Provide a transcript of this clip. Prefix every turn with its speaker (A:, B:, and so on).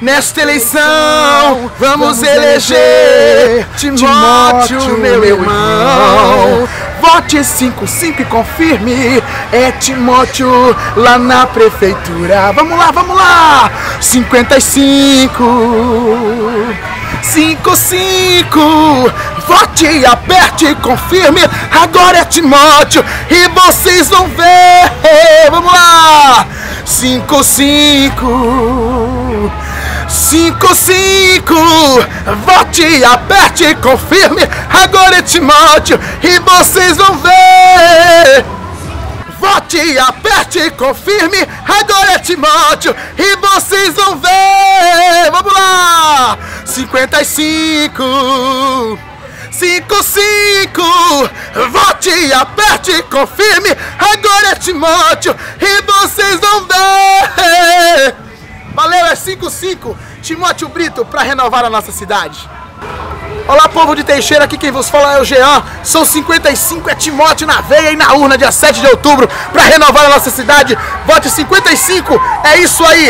A: Nesta eleição, vamos eleger Timóteo, meu irmão. Vote 55 e confirme, é Timóteo lá na prefeitura. Vamos lá, vamos lá! 55, 55. Vote e aperte e confirme, agora é Timóteo e vocês vão ver. Vamos lá! 55, 55. Vote e aperte e confirme, agora é Timóteo e vocês vão ver. Vote e aperte e confirme, agora é Timóteo e vocês vão ver. Vamos lá! 55, 55. Vote e aperte e confirme, agora é Timóteo e vocês vão ver. Valeu, é 55. Timóteo Brito para renovar a nossa cidade. Olá, povo de Teixeira, aqui quem vos fala é o Jean. São 55, é Timóteo na veia e na urna, dia 7 de outubro, para renovar a nossa cidade. Vote 55, é isso aí.